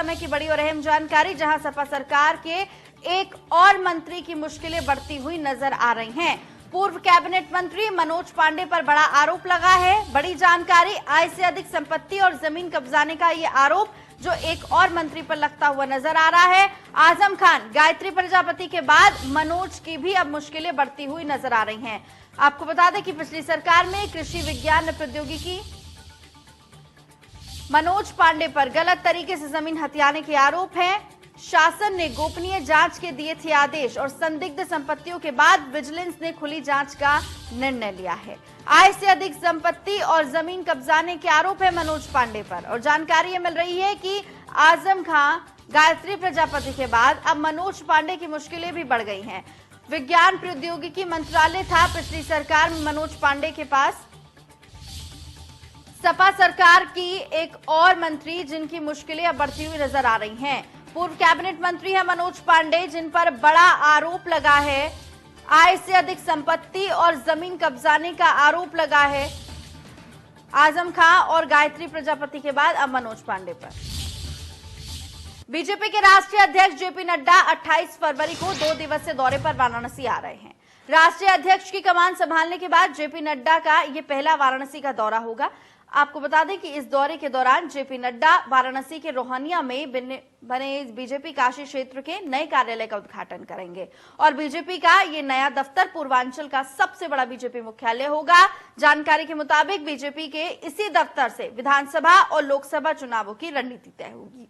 समय की बड़ी और अहम जानकारी, जहां सपा सरकार के एक और मंत्री की मुश्किलें बढ़ती हुई नजर आ रही हैं। पूर्व कैबिनेट मंत्री मनोज पांडे पर बड़ा आरोप लगा है। बड़ी जानकारी, आय से अधिक संपत्ति और जमीन कब्जाने का ये आरोप जो एक और मंत्री पर लगता हुआ नजर आ रहा है। आजम खान, गायत्री प्रजापति के बाद मनोज की भी अब मुश्किलें बढ़ती हुई नजर आ रही हैं। आपको बता दें कि पिछली सरकार में कृषि विज्ञान प्रौद्योगिकी मनोज पांडे पर गलत तरीके से जमीन हथियाने के आरोप हैं। शासन ने गोपनीय जांच के दिए थे आदेश और संदिग्ध संपत्तियों के बाद विजिलेंस ने खुली जांच का निर्णय लिया है। आय से अधिक संपत्ति और जमीन कब्जाने के आरोप है मनोज पांडे पर, और जानकारी ये मिल रही है कि आजम खां, गायत्री प्रजापति के बाद अब मनोज पांडे की मुश्किलें भी बढ़ गई हैं। विज्ञान प्रौद्योगिकी मंत्रालय था पिछली सरकार में मनोज पांडे के पास। सपा सरकार की एक और मंत्री जिनकी मुश्किलें अब बढ़ती हुई नजर आ रही हैं। पूर्व कैबिनेट मंत्री है मनोज पांडे, जिन पर बड़ा आरोप लगा है। आय से अधिक संपत्ति और जमीन कब्जाने का आरोप लगा है आजम खां और गायत्री प्रजापति के बाद अब मनोज पांडे पर। बीजेपी के राष्ट्रीय अध्यक्ष जेपी नड्डा 28 फरवरी को 2 दिवसीय दौरे पर वाराणसी आ रहे हैं। राष्ट्रीय अध्यक्ष की कमान संभालने के बाद जेपी नड्डा का यह पहला वाराणसी का दौरा होगा। आपको बता दें कि इस दौरे के दौरान जेपी नड्डा वाराणसी के रोहानिया में बने बीजेपी काशी क्षेत्र के नए कार्यालय का उद्घाटन करेंगे और बीजेपी का ये नया दफ्तर पूर्वांचल का सबसे बड़ा बीजेपी मुख्यालय होगा। जानकारी के मुताबिक बीजेपी के इसी दफ्तर से विधानसभा और लोकसभा चुनावों की रणनीति तय होगी।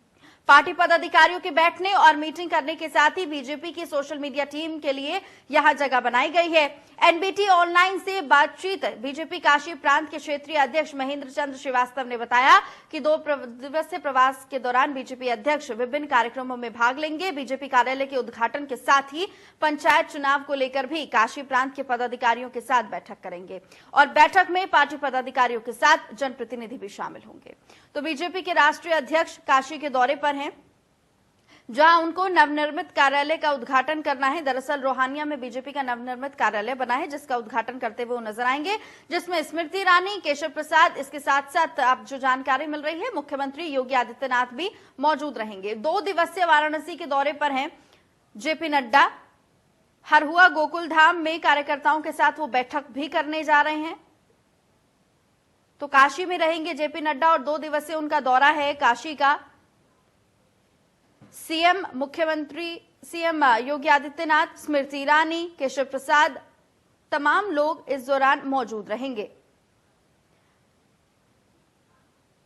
पार्टी पदाधिकारियों के बैठने और मीटिंग करने के साथ ही बीजेपी की सोशल मीडिया टीम के लिए यहां जगह बनाई गई है। एनबीटी ऑनलाइन से बातचीत बीजेपी काशी प्रांत के क्षेत्रीय अध्यक्ष महेंद्र चंद्र श्रीवास्तव ने बताया कि 2 दिवसीय प्रवास के दौरान बीजेपी अध्यक्ष विभिन्न कार्यक्रमों में भाग लेंगे। बीजेपी कार्यालय के उद्घाटन के साथ ही पंचायत चुनाव को लेकर भी काशी प्रांत के पदाधिकारियों के साथ बैठक करेंगे और बैठक में पार्टी पदाधिकारियों के साथ जनप्रतिनिधि भी शामिल होंगे। तो बीजेपी के राष्ट्रीय अध्यक्ष काशी के दौरे पर हैं, जहां उनको नवनिर्मित कार्यालय का उद्घाटन करना है। दरअसल रोहानिया में बीजेपी का नवनिर्मित कार्यालय बना है, जिसका उद्घाटन करते हुए वो नजर आएंगे, जिसमें स्मृति ईरानी, केशव प्रसाद, इसके साथ साथ अब जो जानकारी मिल रही है मुख्यमंत्री योगी आदित्यनाथ भी मौजूद रहेंगे। 2 दिवसीय वाराणसी के दौरे पर हैं जेपी नड्डा। हरहुआ गोकुल धाम में कार्यकर्ताओं के साथ वो बैठक भी करने जा रहे हैं। तो काशी में रहेंगे जेपी नड्डा और 2 दिवसीय उनका दौरा है काशी का। सीएम योगी आदित्यनाथ, स्मृति ईरानी, केशव प्रसाद, तमाम लोग इस दौरान मौजूद रहेंगे।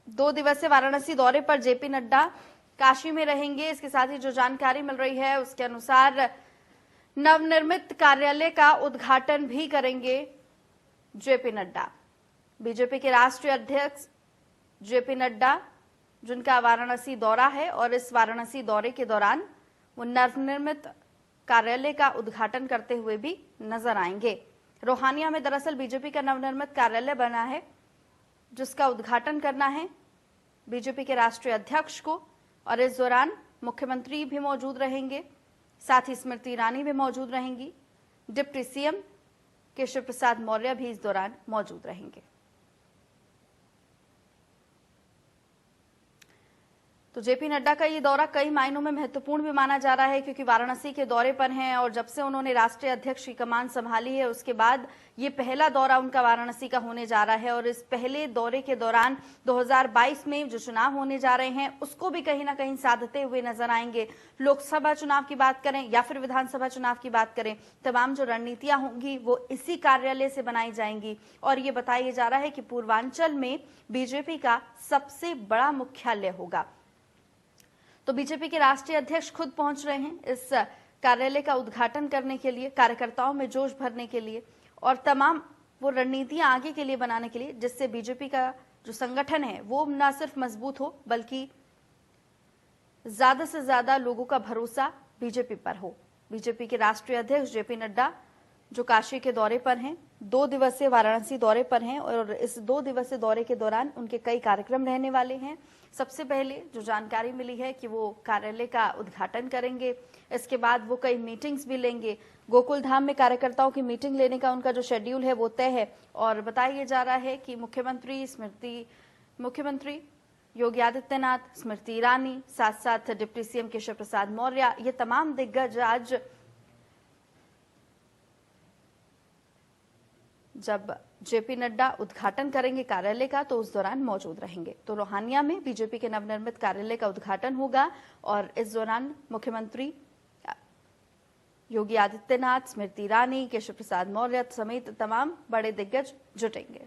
2 दिवसीय वाराणसी दौरे पर जेपी नड्डा काशी में रहेंगे। इसके साथ ही जो जानकारी मिल रही है उसके अनुसार नवनिर्मित कार्यालय का उद्घाटन भी करेंगे जेपी नड्डा। बीजेपी के राष्ट्रीय अध्यक्ष जेपी नड्डा, जिनका वाराणसी दौरा है, और इस वाराणसी दौरे के दौरान वो नवनिर्मित कार्यालय का उद्घाटन करते हुए भी नजर आएंगे। रोहानिया में दरअसल बीजेपी का नवनिर्मित कार्यालय बना है, जिसका उद्घाटन करना है बीजेपी के राष्ट्रीय अध्यक्ष को, और इस दौरान मुख्यमंत्री भी मौजूद रहेंगे, साथ ही स्मृति ईरानी भी मौजूद रहेंगी। डिप्टी सीएम केशव प्रसाद मौर्य भी इस दौरान मौजूद रहेंगे। तो जेपी नड्डा का ये दौरा कई मायनों में महत्वपूर्ण भी माना जा रहा है, क्योंकि वाराणसी के दौरे पर हैं और जब से उन्होंने राष्ट्रीय अध्यक्ष की कमान संभाली है उसके बाद ये पहला दौरा उनका वाराणसी का होने जा रहा है। और इस पहले दौरे के दौरान 2022 में जो चुनाव होने जा रहे हैं उसको भी कहीं ना कहीं साधते हुए नजर आएंगे। लोकसभा चुनाव की बात करें या फिर विधानसभा चुनाव की बात करें, तमाम जो रणनीतियां होंगी वो इसी कार्यालय से बनाई जाएंगी। और ये बताया जा रहा है कि पूर्वांचल में बीजेपी का सबसे बड़ा मुख्यालय होगा। तो बीजेपी के राष्ट्रीय अध्यक्ष खुद पहुंच रहे हैं इस कार्यालय का उद्घाटन करने के लिए, कार्यकर्ताओं में जोश भरने के लिए और तमाम वो रणनीतियां आगे के लिए बनाने के लिए, जिससे बीजेपी का जो संगठन है वो न सिर्फ मजबूत हो बल्कि ज्यादा से ज्यादा लोगों का भरोसा बीजेपी पर हो। बीजेपी के राष्ट्रीय अध्यक्ष जेपी नड्डा जो काशी के दौरे पर हैं, 2 दिवसीय वाराणसी दौरे पर हैं और इस 2 दिवसीय दौरे के दौरान उनके कई कार्यक्रम रहने वाले हैं। सबसे पहले जो जानकारी मिली है कि वो कार्यालय का उद्घाटन करेंगे, इसके बाद वो कई मीटिंग्स भी लेंगे। गोकुल धाम में कार्यकर्ताओं की मीटिंग लेने का उनका जो शेड्यूल है वो तय है और बताया जा रहा है कि मुख्यमंत्री योगी आदित्यनाथ, स्मृति ईरानी, साथ साथ डिप्टी सीएम केशव प्रसाद मौर्य, ये तमाम दिग्गज आज जब जेपी नड्डा उद्घाटन करेंगे कार्यालय का तो उस दौरान मौजूद रहेंगे। तो रोहानिया में बीजेपी के नवनिर्मित कार्यालय का उद्घाटन होगा और इस दौरान मुख्यमंत्री योगी आदित्यनाथ, स्मृति ईरानी, केशव प्रसाद मौर्य समेत तमाम बड़े दिग्गज जुटेंगे।